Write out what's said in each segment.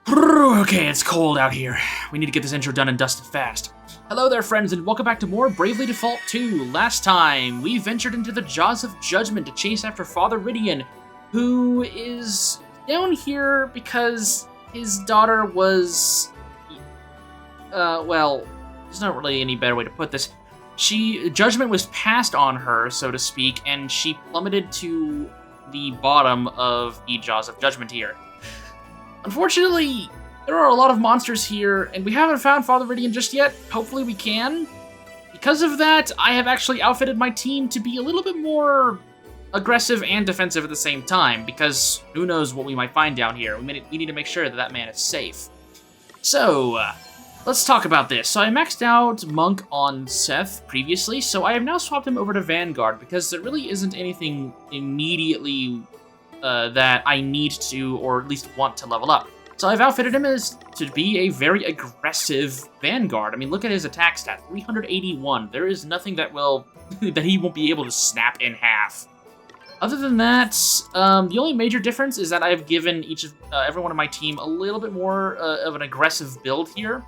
Okay, it's cold out here. We need to get this intro done and dusted fast. Hello there, friends, and welcome back to more Bravely Default 2. Last time, we ventured into the Jaws of Judgment to chase after Father Rydian, who is down here because his daughter was... well, there's not really any better way to put this. Judgment was passed on her, so to speak, and she plummeted to the bottom of the Jaws of Judgment here. Unfortunately, there are a lot of monsters here, and we haven't found Father Rydian just yet. Hopefully we can. Because of that, I have actually outfitted my team to be a little bit more aggressive and defensive at the same time, because who knows what we might find down here. We need to make sure that that man is safe. So, let's talk about this. So I maxed out Monk on Seth previously, so I have now swapped him over to Vanguard, because there really isn't anything immediately that I need to, or at least want to level up. So I've outfitted him as to be a very aggressive Vanguard. I mean, look at his attack stat, 381. There is nothing that that he won't be able to snap in half. Other than that, the only major difference is that I've given everyone on my team a little bit more of an aggressive build here.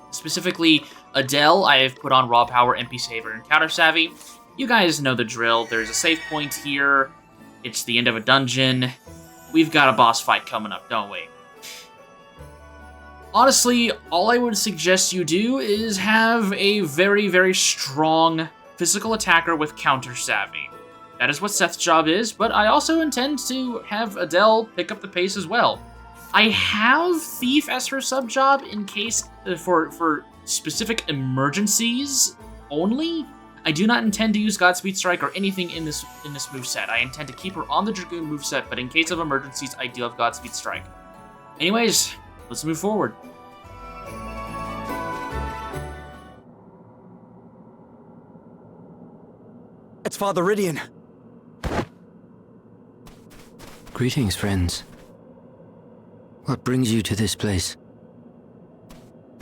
Specifically, Adele, I have put on Raw Power, MP Saver, and Counter Savvy. You guys know the drill. There's a save point here. It's the end of a dungeon. We've got a boss fight coming up, don't we? Honestly, all I would suggest you do is have a very, very strong physical attacker with Counter Savvy. That is what Seth's job is, but I also intend to have Adele pick up the pace as well. I have Thief as her sub-job in case, for specific emergencies only. I do not intend to use Godspeed Strike or anything in this moveset. I intend to keep her on the Dragoon moveset, but in case of emergencies, I do have Godspeed Strike. Anyways, let's move forward. It's Father Rydian. Greetings, friends. What brings you to this place?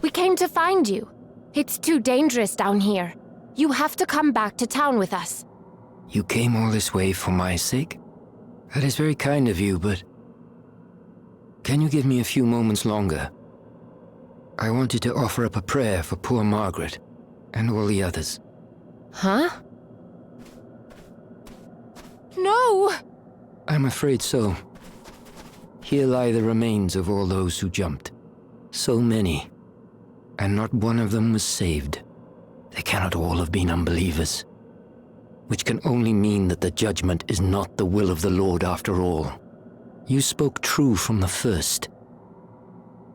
We came to find you. It's too dangerous down here. You have to come back to town with us. You came all this way for my sake? That is very kind of you, but... can you give me a few moments longer? I wanted to offer up a prayer for poor Margaret, and all the others. Huh? No! I'm afraid so. Here lie the remains of all those who jumped. So many. And not one of them was saved. They cannot all have been unbelievers. Which can only mean that the judgment is not the will of the Lord after all. You spoke true from the first.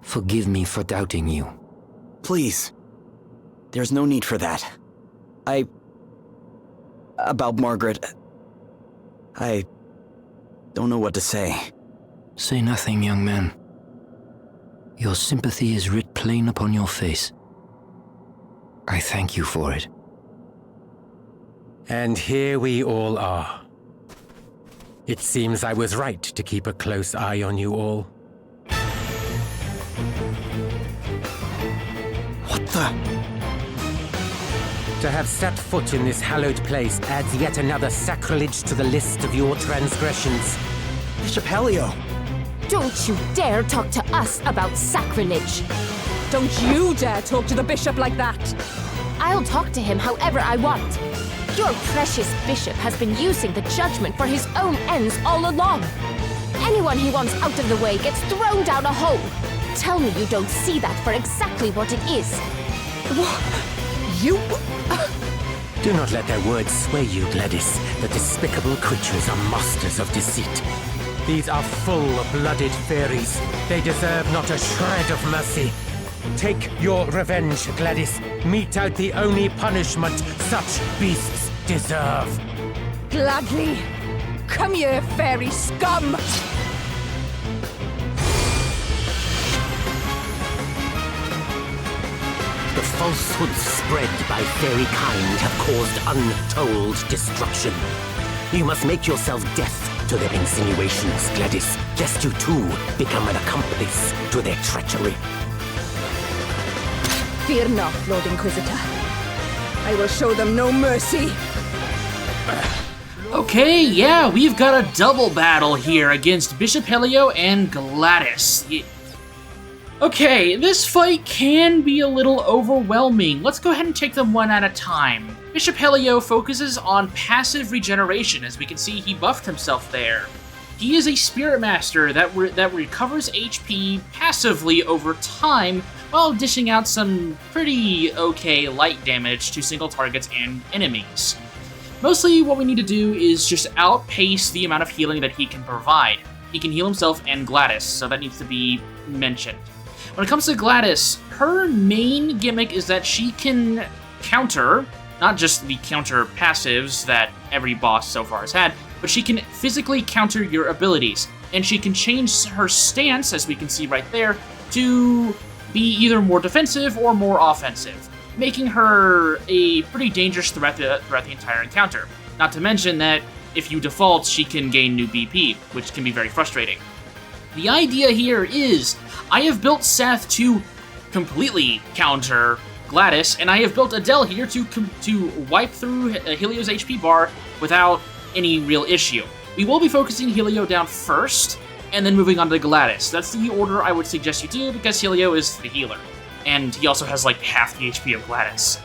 Forgive me for doubting you. Please. There's no need for that. About Margaret... I don't know what to say. Say nothing, young man. Your sympathy is writ plain upon your face. I thank you for it. And here we all are. It seems I was right to keep a close eye on you all. What the... To have set foot in this hallowed place adds yet another sacrilege to the list of your transgressions. Bishop Helio! Don't you dare talk to us about sacrilege! Don't you dare talk to the bishop like that! I'll talk to him however I want. Your precious bishop has been using the judgment for his own ends all along. Anyone he wants out of the way gets thrown down a hole. Tell me you don't see that for exactly what it is. You... Do not let their words sway you, Gladys. The despicable creatures are masters of deceit. These are full-blooded fairies. They deserve not a shred of mercy. Take your revenge, Gladys. Mete out the only punishment such beasts deserve. Gladly. Come here, fairy scum! The falsehoods spread by fairy kind have caused untold destruction. You must make yourself deaf to their insinuations, Gladys, lest you too become an accomplice to their treachery. Fear not, Lord Inquisitor. I will show them no mercy. Okay, yeah, we've got a double battle here against Bishop Helio and Gladys. Okay, this fight can be a little overwhelming. Let's go ahead and take them one at a time. Bishop Helio focuses on passive regeneration. As we can see, he buffed himself there. He is a Spirit Master that recovers HP passively over time while dishing out some pretty okay light damage to single targets and enemies. Mostly what we need to do is just outpace the amount of healing that he can provide. He can heal himself and Gladys, so that needs to be mentioned. When it comes to Gladys, her main gimmick is that she can counter, not just the counter passives that every boss so far has had, but she can physically counter your abilities. And she can change her stance, as we can see right there, to be either more defensive or more offensive, making her a pretty dangerous threat throughout the entire encounter. Not to mention that if you default, she can gain new BP, which can be very frustrating. The idea here is, I have built Seth to completely counter Gladys, and I have built Adele here to wipe through Helio's HP bar without any real issue. We will be focusing Helio down first, and then moving on to Gladys. That's the order I would suggest you do, because Helio is the healer, and he also has like half the HP of Gladys.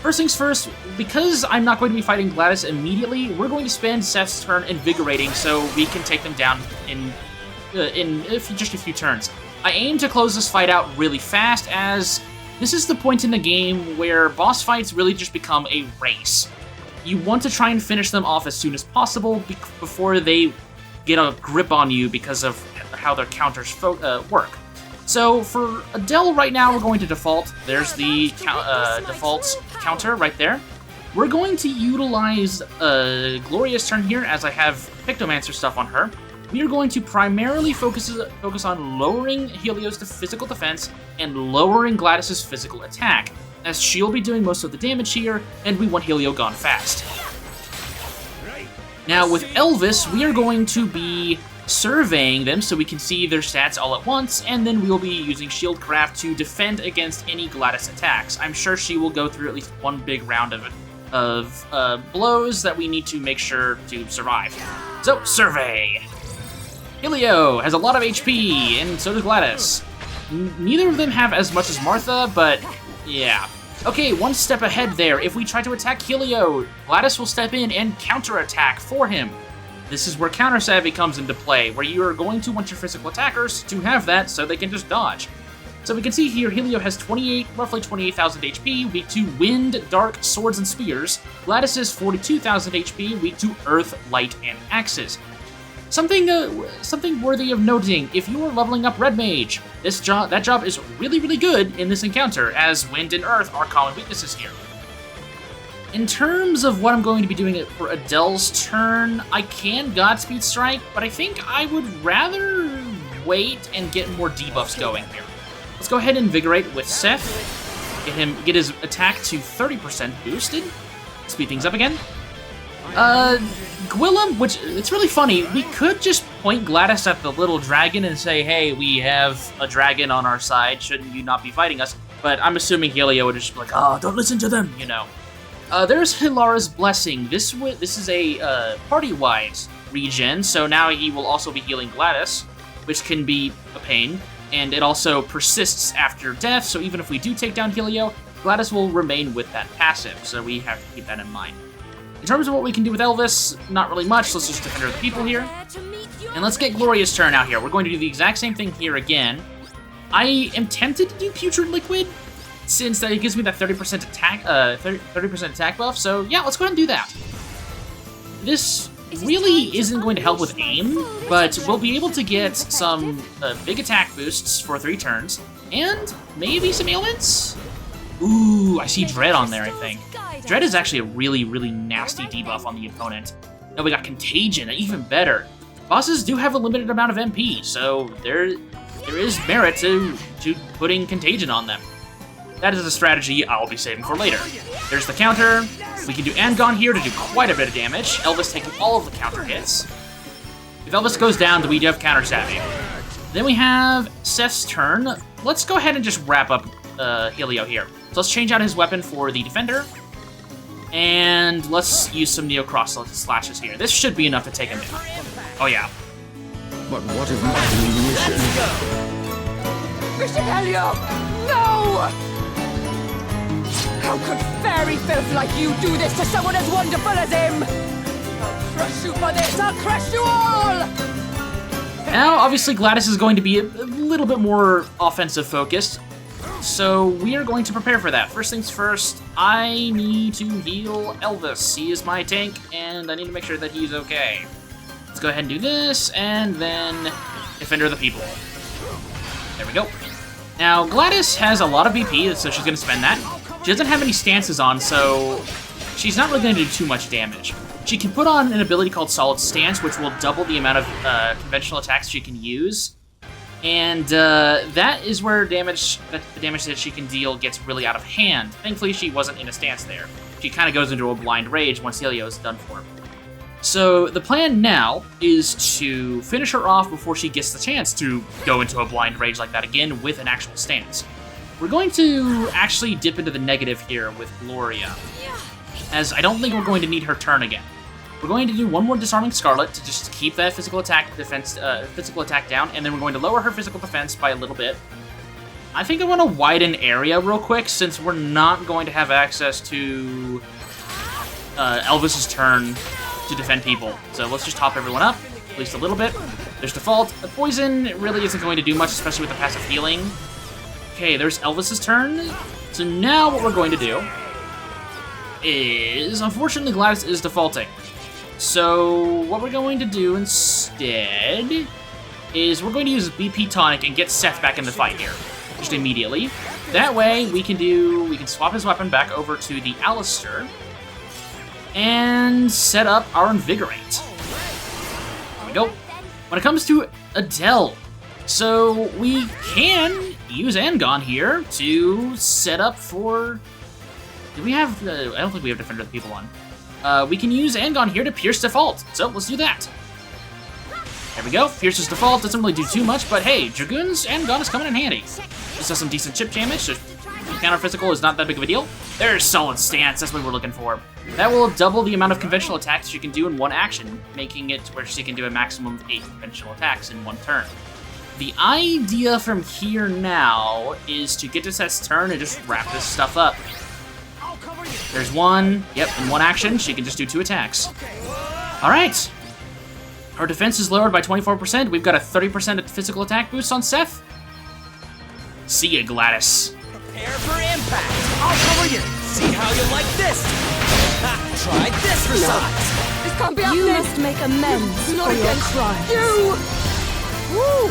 First things first, because I'm not going to be fighting Gladys immediately, we're going to spend Seth's turn invigorating so we can take them down in just a few turns. I aim to close this fight out really fast, as this is the point in the game where boss fights really just become a race. You want to try and finish them off as soon as possible before they get a grip on you because of how their counters work. So for Adele right now, we're going to default. There's the default counter right there. We're going to utilize Gloria's turn here, as I have Pictomancer stuff on her. We are going to primarily focus on lowering Helio's physical defense and lowering Gladys's physical attack, as she'll be doing most of the damage here, and we want Helio gone fast. Now with Elvis, we are going to be surveying them so we can see their stats all at once, and then we will be using Shieldcraft to defend against any Gladys attacks. I'm sure she will go through at least one big round of blows that we need to make sure to survive. So, survey! Helio has a lot of HP, and so does Gladys. Neither of them have as much as Martha, but yeah. Okay, one step ahead there. If we try to attack Helio, Gladys will step in and counterattack for him. This is where Counter Savvy comes into play, where you are going to want your physical attackers to have that so they can just dodge. So we can see here, Helio has roughly 28,000 HP, weak to Wind, Dark, Swords, and Spears. Gladys is 42,000 HP, weak to Earth, Light, and Axes. Something worthy of noting, if you are leveling up Red Mage, that job is really, really good in this encounter, as Wind and Earth are common weaknesses here. In terms of what I'm going to be doing for Adele's turn, I can Godspeed Strike, but I think I would rather wait and get more debuffs going here. Let's go ahead and Invigorate with Seth, get his attack to 30% boosted, speed things up again. Gwillem, which, it's really funny, we could just point Gladys at the little dragon and say, hey, we have a dragon on our side, shouldn't you not be fighting us? But I'm assuming Helio would just be like, oh, don't listen to them, you know. There's Hilara's Blessing. This is a party-wise regen, so now he will also be healing Gladys, which can be a pain, and it also persists after death, so even if we do take down Helio, Gladys will remain with that passive, so we have to keep that in mind. In terms of what we can do with Elvis, not really much. Let's just defend the people here. And let's get Gloria's turn out here. We're going to do the exact same thing here again. I am tempted to do Putrid Liquid, since that it gives me that 30% attack, 30% attack buff. So yeah, let's go ahead and do that. This really isn't going to help with aim, but we'll be able to get some big attack boosts for 3 turns, and maybe some ailments? Ooh, I see Dread on there, I think. Dread is actually a really, really nasty debuff on the opponent. Now we got Contagion, even better. Bosses do have a limited amount of MP, so there is merit to putting Contagion on them. That is a strategy I'll be saving for later. There's the counter. We can do Angon here to do quite a bit of damage. Elvis taking all of the counter hits. If Elvis goes down, we do have Counter Savvy. Then we have Seth's turn. Let's go ahead and just wrap up Helio here. So let's change out his weapon for the Defender. And let's use some Neo Cross Slashes here. This should be enough to take him down. Oh yeah. But what is my new mission? Bishop Helio! No! How could fairy filth like you do this to someone as wonderful as him? I'll crush you for this! I'll crush you all! Now, obviously, Gladys is going to be a little bit more offensive focused, so we are going to prepare for that. First things first, I need to heal Elvis. He is my tank, and I need to make sure that he's okay. Let's go ahead and do this, and then Defender of the People. There we go. Now, Gladys has a lot of BP, so she's going to spend that. She doesn't have any stances on, so she's not really going to do too much damage. She can put on an ability called Solid Stance, which will double the amount of conventional attacks she can use. And that is where the damage that she can deal gets really out of hand. Thankfully, she wasn't in a stance there. She kind of goes into a blind rage once Helio is done for. So the plan now is to finish her off before she gets the chance to go into a blind rage like that again with an actual stance. We're going to actually dip into the negative here with Gloria, as I don't think we're going to need her turn again. We're going to do one more Disarming Scarlet to just keep that physical attack down, and then we're going to lower her physical defense by a little bit. I think I want to widen area real quick, since we're not going to have access to Elvis's turn to defend people. So let's just top everyone up, at least a little bit. There's Default. The Poison really isn't going to do much, especially with the passive healing. Okay, there's Elvis's turn. So now what we're going to do is, unfortunately, Gladys is defaulting. So what we're going to do instead is we're going to use BP Tonic and get Seth back in the fight here, just immediately. That way we can swap his weapon back over to the Alistair and set up our Invigorate. There we go. When it comes to Adele, so we can use Angon here to set up for... Do we have... I don't think we have Defender of the People on. We can use Angon here to pierce default, so let's do that. There we go. Pierce's default doesn't really do too much, but hey, Dragoon's Angon is coming in handy. This does some decent chip damage, so counter physical is not that big of a deal. There's Solid Stance, that's what we're looking for. That will double the amount of conventional attacks she can do in one action, making it where she can do a maximum of 8 conventional attacks in one turn. The idea from here now is to get to Seth's turn and just wrap this stuff up. There's one. Yep, in one action, she can just do 2 attacks. Alright. Our defense is lowered by 24%. We've got a 30% physical attack boost on Seth. See ya, Gladys. Prepare for impact. I'll cover you. See how you like this. Ha, try this for size. This can't be You happening! must make amends Not for your against crimes. you! Woo!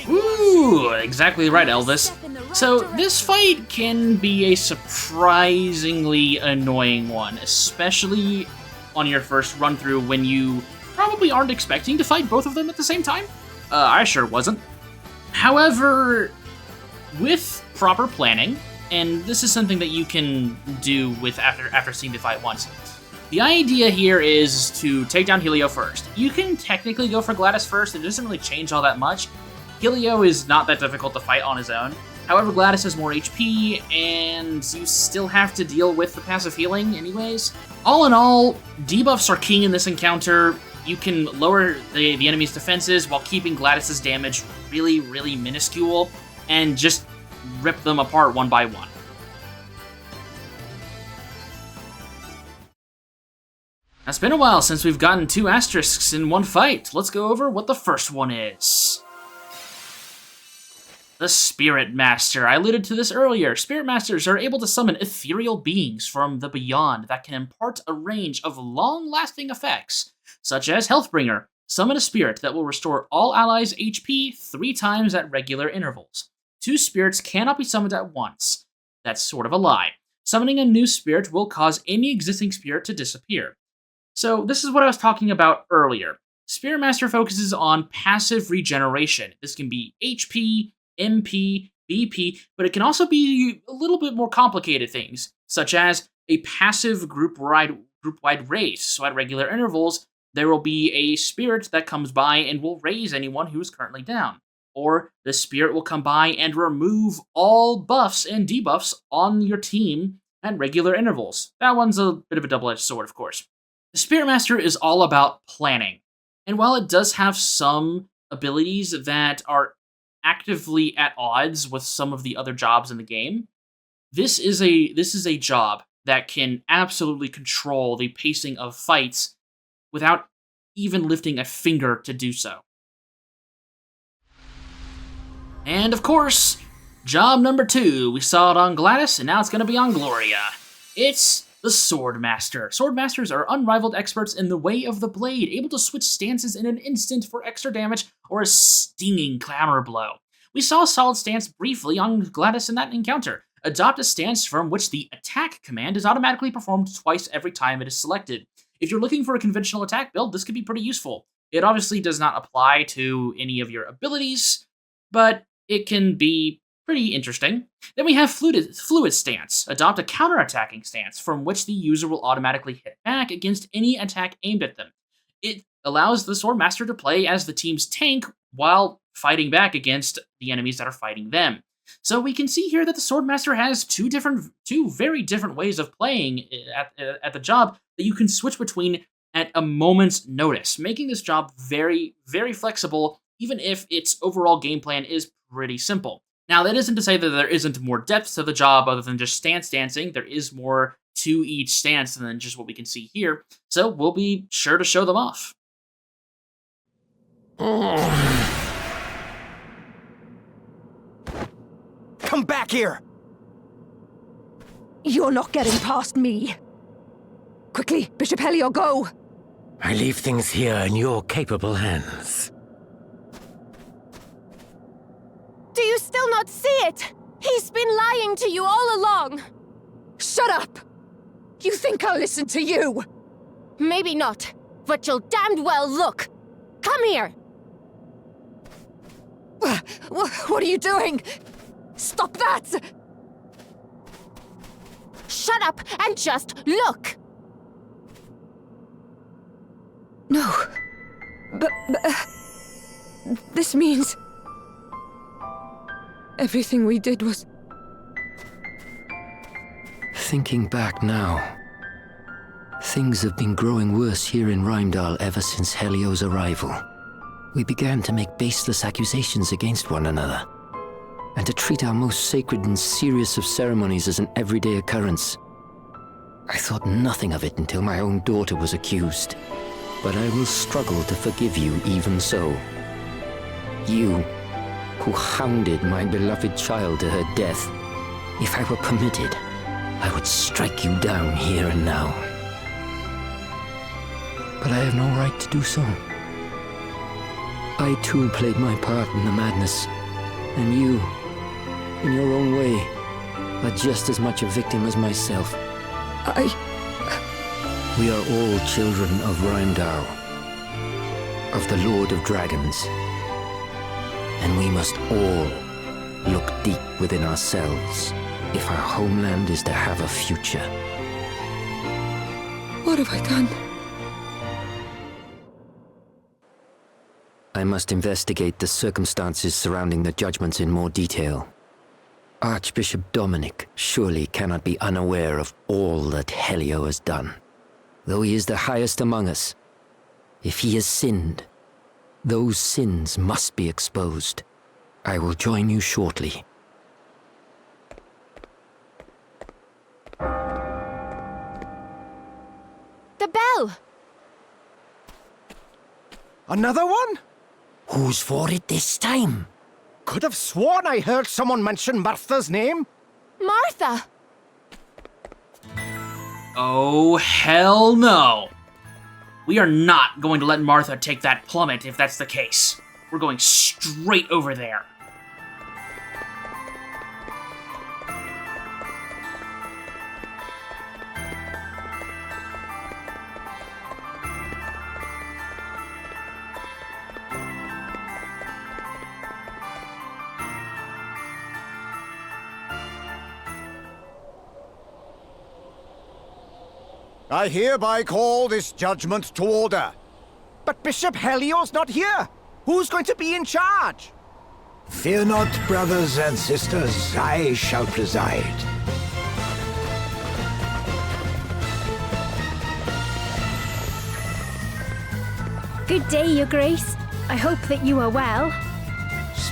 Ooh, exactly right, Elvis. So this fight can be a surprisingly annoying one, especially on your first run through when you probably aren't expecting to fight both of them at the same time. I sure wasn't. However, with proper planning, and this is something that you can do with after seeing the fight once, the idea here is to take down Helio first. You can technically go for Gladys first, it doesn't really change all that much. Helio is not that difficult to fight on his own. However, Gladys has more HP, and you still have to deal with the passive healing anyways. All in all, debuffs are king in this encounter. You can lower the enemy's defenses while keeping Gladys's damage really, really minuscule, and just rip them apart one by one. It's been a while since we've gotten 2 asterisks in one fight. Let's go over what the first one is. The Spirit Master. I alluded to this earlier. Spirit Masters are able to summon ethereal beings from the beyond that can impart a range of long-lasting effects, such as Healthbringer. Summon a spirit that will restore all allies' HP 3 times at regular intervals. 2 spirits cannot be summoned at once. That's sort of a lie. Summoning a new spirit will cause any existing spirit to disappear. So this is what I was talking about earlier. Spirit Master focuses on passive regeneration. This can be HP, MP, BP, but it can also be a little bit more complicated things, such as a passive group-wide raise. So at regular intervals, there will be a spirit that comes by and will raise anyone who is currently down. Or the spirit will come by and remove all buffs and debuffs on your team at regular intervals. That one's a bit of a double-edged sword, of course. The Spirit Master is all about planning, and while it does have some abilities that are actively at odds with some of the other jobs in the game, this is a job that can absolutely control the pacing of fights without even lifting a finger to do so. And of course, job number 2. We saw it on Gladys, and now it's going to be on Gloria. It's the Swordmaster. Swordmasters are unrivaled experts in the way of the blade, able to switch stances in an instant for extra damage or a stinging counter blow. We saw a solid stance briefly on Gladys in that encounter. Adopt a stance from which the attack command is automatically performed twice every time it is selected. If you're looking for a conventional attack build, this could be pretty useful. It obviously does not apply to any of your abilities, but it can be pretty interesting. Then we have Fluid Stance. Adopt a counter-attacking stance from which the user will automatically hit back against any attack aimed at them. It allows the Swordmaster to play as the team's tank while fighting back against the enemies that are fighting them. So we can see here that the Swordmaster has two very different ways of playing at the job that you can switch between at a moment's notice, making this job very, very flexible, even if its overall game plan is pretty simple. Now, that isn't to say that there isn't more depth to the job other than just stance dancing. There is more to each stance than just what we can see here, so we'll be sure to show them off. Come back here! You're not getting past me. Quickly, Bishop Helio, go! I leave things here in your capable hands. Do you still not see it? He's been lying to you all along. Shut up! You think I'll listen to you? Maybe not, but you'll damned well look. Come here. What are you doing? Stop that! Shut up and just look. No. But this means everything we did was... Thinking back now, things have been growing worse here in Rheimdall ever since Helio's arrival. We began to make baseless accusations against one another, and to treat our most sacred and serious of ceremonies as an everyday occurrence. I thought nothing of it until my own daughter was accused, but I will struggle to forgive you even so. You, who hounded my beloved child to her death. If I were permitted, I would strike you down here and now. But I have no right to do so. I too played my part in the madness, and you, in your own way, are just as much a victim as myself. We are all children of Rheimdall, of the Lord of Dragons, and we must all look deep within ourselves if our homeland is to have a future. What have I done? I must investigate the circumstances surrounding the judgments in more detail. Archbishop Dominic surely cannot be unaware of all that Helio has done. Though he is the highest among us, if he has sinned, those sins must be exposed. I will join you shortly. The bell! Another one? Who's for it this time? Could have sworn I heard someone mention Martha's name. Martha! Oh, hell no. We are not going to let Martha take that plummet if that's the case. We're going straight over there. I hereby call this judgment to order. But Bishop Helio's not here. Who's going to be in charge? Fear not, brothers and sisters, I shall preside. Good day, Your Grace. I hope that you are well.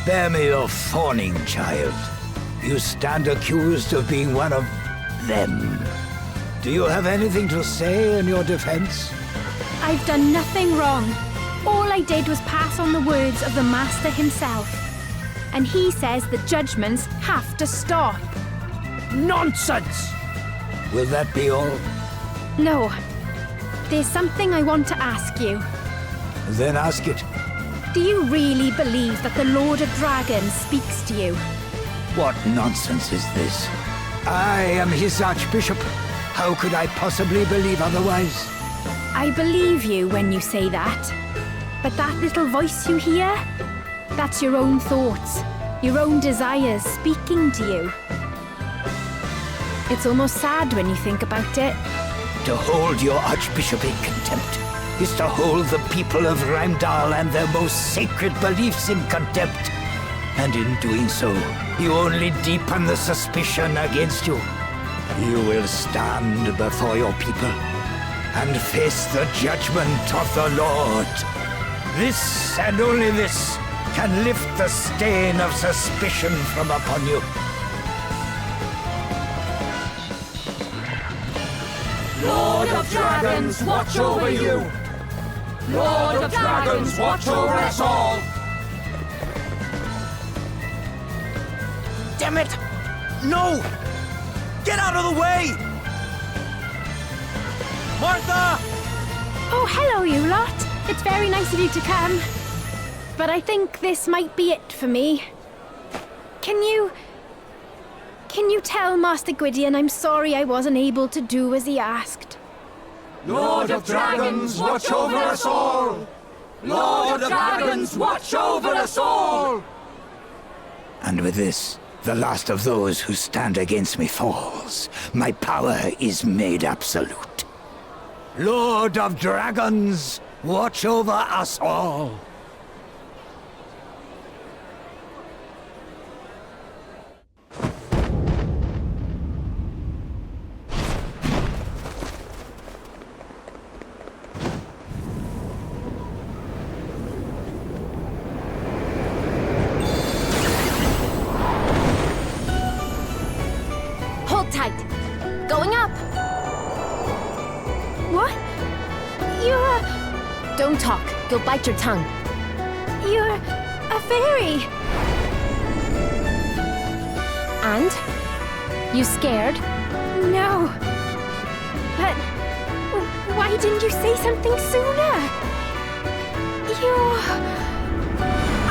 Spare me your fawning, child. You stand accused of being one of them. Do you have anything to say in your defense? I've done nothing wrong. All I did was pass on the words of the Master himself. And he says the judgments have to stop. Nonsense! Will that be all? No. There's something I want to ask you. Then ask it. Do you really believe that the Lord of Dragons speaks to you? What nonsense is this? I am his Archbishop. How could I possibly believe otherwise? I believe you when you say that. But that little voice you hear? That's your own thoughts, your own desires speaking to you. It's almost sad when you think about it. To hold your Archbishop in contempt is to hold the people of Heimdall and their most sacred beliefs in contempt. And in doing so, you only deepen the suspicion against you. You will stand before your people and face the judgment of the Lord. This and only this can lift the stain of suspicion from upon you. Lord of Dragons, watch over you! Lord of Dragons, watch over us all! Damn it! No! Get out of the way! Martha! Oh, hello, you lot. It's very nice of you to come. But I think this might be it for me. Can you tell Master Gwydion I'm sorry I wasn't able to do as he asked? Lord of Dragons, watch over us all! Lord of Dragons, watch over us all! And with this, the last of those who stand against me falls. My power is made absolute. Lord of Dragons, watch over us all. Hold tight. Going up. What? You're Don't talk. You'll bite your tongue. You're a fairy. And? You scared? No. But why didn't you say something sooner?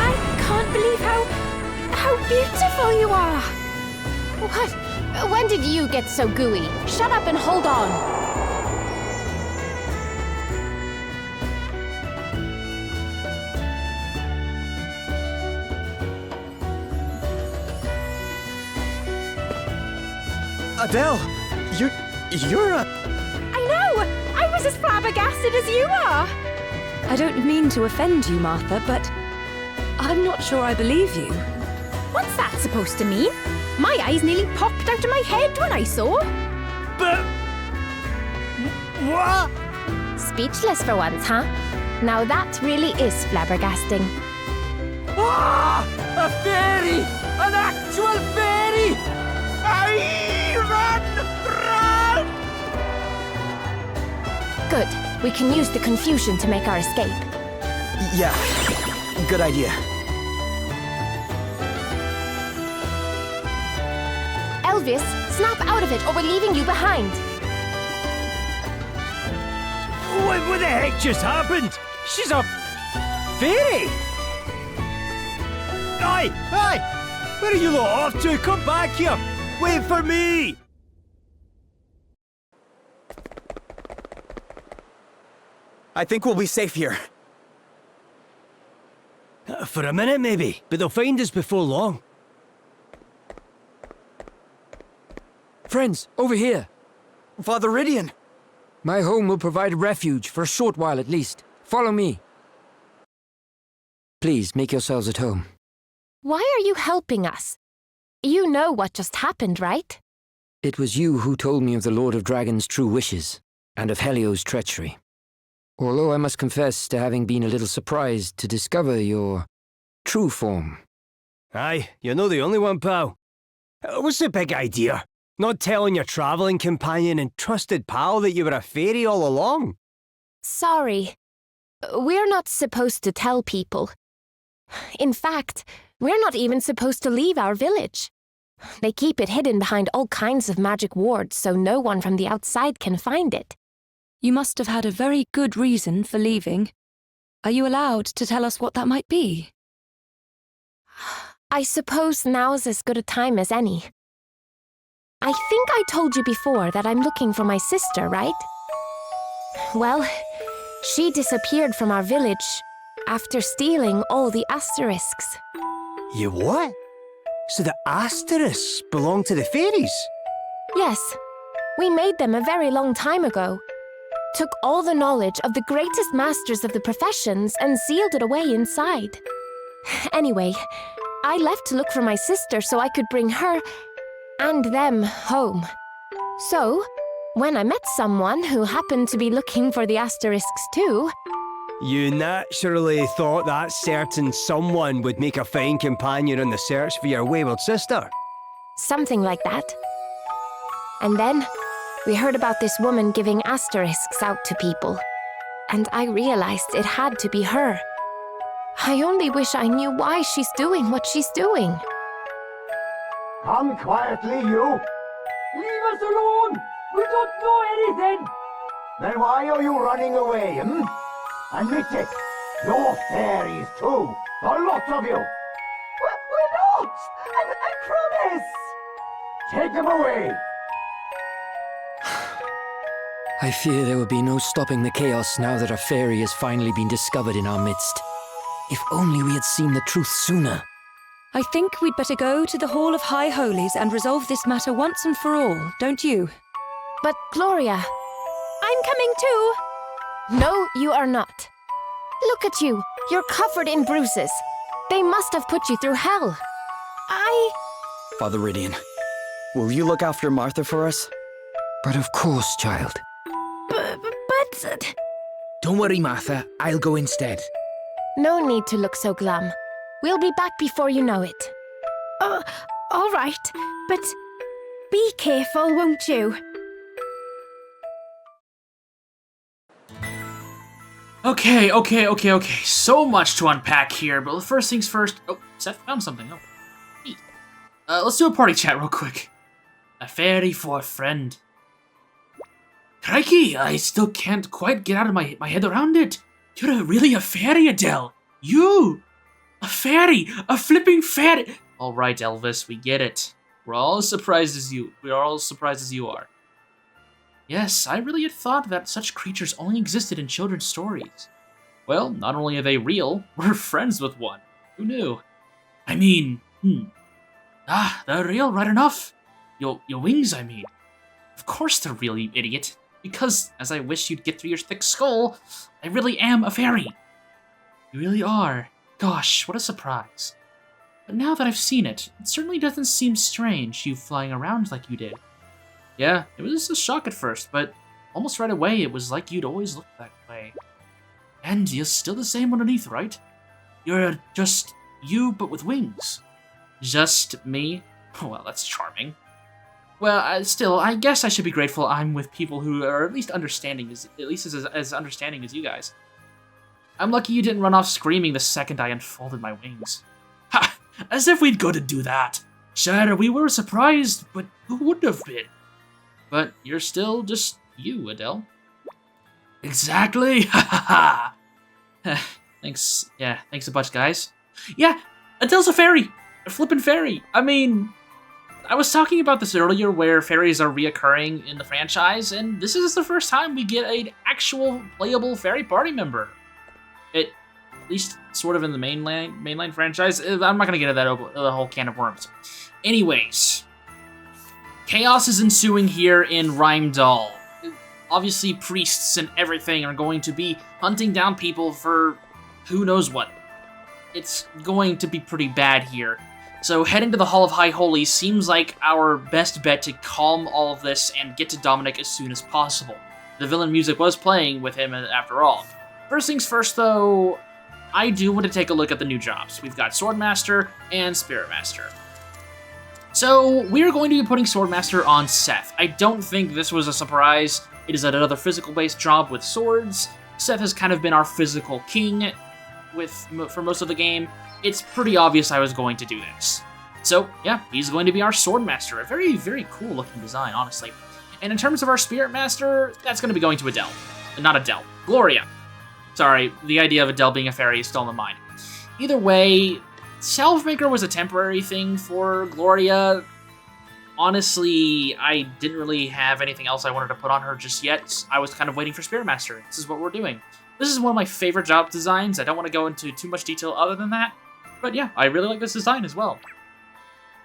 I can't believe how beautiful you are. What? When did you get so gooey? Shut up and hold on. Adele! You're a... I know! I was as flabbergasted as you are! I don't mean to offend you, Martha, but I'm not sure I believe you. What's that supposed to mean? My eyes nearly popped out of my head when I saw. But... What? Speechless for once, huh? Now that really is flabbergasting. Ah! A fairy! An actual fairy! Run! Good. We can use the confusion to make our escape. Yeah, good idea. Elvis, snap out of it or we're leaving you behind. What the heck just happened? She's a... fairy! Aye! Aye! Where are you lot off to? Come back here! Wait for me! I think we'll be safe here. For a minute, maybe, but they'll find us before long. Friends, over here. Father Rydian! My home will provide refuge for a short while at least. Follow me. Please, make yourselves at home. Why are you helping us? You know what just happened, right? It was you who told me of the Lord of Dragon's true wishes, and of Helio's treachery. Although I must confess to having been a little surprised to discover your true form. Aye, you're not the only one, pal. What's the big idea? Not telling your travelling companion and trusted pal that you were a fairy all along? Sorry. We're not supposed to tell people. In fact, we're not even supposed to leave our village. They keep it hidden behind all kinds of magic wards so no one from the outside can find it. You must have had a very good reason for leaving. Are you allowed to tell us what that might be? I suppose now's as good a time as any. I think I told you before that I'm looking for my sister, right? Well, she disappeared from our village after stealing all the asterisks. You what? So the asterisks belong to the fairies? Yes, we made them a very long time ago. Took all the knowledge of the greatest masters of the professions and sealed it away inside. Anyway, I left to look for my sister so I could bring her and them home. So, when I met someone who happened to be looking for the asterisks too... You naturally thought that certain someone would make a fine companion in the search for your wayward sister. Something like that. And then, we heard about this woman giving asterisks out to people. And I realized it had to be her. I only wish I knew why she's doing what she's doing. Come quietly, you. Leave us alone. We don't know anything. Then why are you running away, Admit it. You're fairies too. A lot of you. We're not. I promise. Take them away. I fear there will be no stopping the chaos now that a fairy has finally been discovered in our midst. If only we had seen the truth sooner. I think we'd better go to the Hall of High Holies and resolve this matter once and for all, don't you? But Gloria... I'm coming too! No, you are not. Look at you. You're covered in bruises. They must have put you through hell. Father Rydian, will you look after Martha for us? But of course, child. But... Don't worry, Martha. I'll go instead. No need to look so glum. We'll be back before you know it. All right. But be careful, won't you? Okay. So much to unpack here, but first things first... Oh, Seth found something. Oh, neat. Let's do a party chat real quick. A fairy for a friend. Crikey, I still can't quite get out of my head around it. You're really a fairy, Adele. You! A fairy! A flipping fairy! Alright, Elvis, we get it. We're all as surprised as you are. Yes, I really had thought that such creatures only existed in children's stories. Well, not only are they real, we're friends with one. Who knew? I mean, they're real, right enough. Your wings, I mean. Of course they're real, you idiot. Because, as I wish you'd get through your thick skull, I really am a fairy. You really are. Gosh, what a surprise. But now that I've seen it, it certainly doesn't seem strange, you flying around like you did. Yeah, it was a shock at first, but almost right away it was like you'd always looked that way. And you're still the same underneath, right? You're just you, but with wings. Just me? Well, that's charming. Well, still, I guess I should be grateful I'm with people who are at least understanding, as understanding as you guys. I'm lucky you didn't run off screaming the second I unfolded my wings. Ha! As if we'd go to do that. Sure, we were surprised, but who wouldn't have been? But you're still just you, Adele. Exactly! Ha ha ha! Thanks. Yeah, thanks a bunch, guys. Yeah, Adele's a fairy! A flippin' fairy! I mean, I was talking about this earlier where fairies are reoccurring in the franchise, and this is the first time we get an actual playable fairy party member. At least sort of in the mainline franchise. I'm not gonna get into that the whole can of worms. Anyways, chaos is ensuing here in Rheimdall. Obviously, priests and everything are going to be hunting down people for who knows what. It's going to be pretty bad here. So heading to the Hall of High Holies seems like our best bet to calm all of this and get to Dominic as soon as possible. The villain music was playing with him after all. First things first, though, I do want to take a look at the new jobs. We've got Swordmaster and Spiritmaster. So, we're going to be putting Swordmaster on Seth. I don't think this was a surprise. It is another physical-based job with swords. Seth has kind of been our physical king for most of the game. It's pretty obvious I was going to do this. So, yeah, he's going to be our Swordmaster. A very, very cool-looking design, honestly. And in terms of our Spiritmaster, that's going to be going to Adele. Not Adele. Gloria. Sorry, the idea of Adele being a fairy is still in my mind. Either way, Salvemaker was a temporary thing for Gloria. Honestly, I didn't really have anything else I wanted to put on her just yet. I was kind of waiting for Spiritmaster. This is what we're doing. This is one of my favorite job designs. I don't want to go into too much detail other than that. But yeah, I really like this design as well.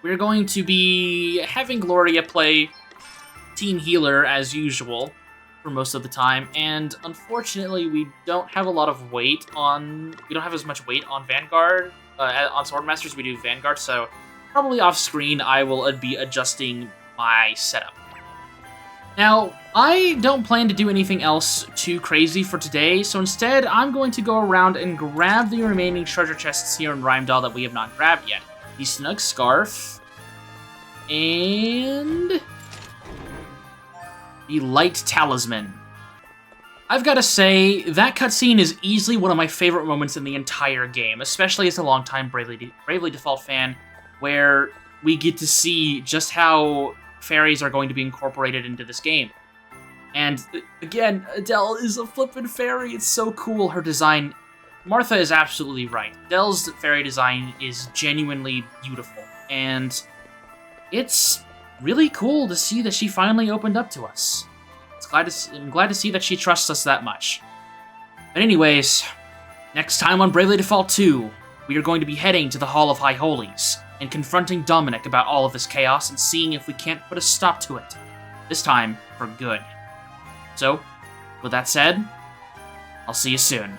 We're going to be having Gloria play Team Healer as usual for most of the time, and unfortunately we don't have a lot of weight on... We don't have as much weight on Vanguard, on Swordmaster as we do Vanguard, so probably off-screen I will be adjusting my setup. Now, I don't plan to do anything else too crazy for today, so instead I'm going to go around and grab the remaining treasure chests here in Rheimdall that we have not grabbed yet. The Snug Scarf, and the Light Talisman. I've got to say, that cutscene is easily one of my favorite moments in the entire game, especially as a longtime Bravely Default fan, where we get to see just how fairies are going to be incorporated into this game. And again, Adele is a flippin' fairy. It's so cool. Her design... Martha is absolutely right. Adele's fairy design is genuinely beautiful, and it's really cool to see that she finally opened up to us. I'm glad to see that she trusts us that much. But anyways, next time on Bravely Default 2, we are going to be heading to the Hall of High Holies and confronting Dominic about all of this chaos and seeing if we can't put a stop to it. This time, for good. So, with that said, I'll see you soon.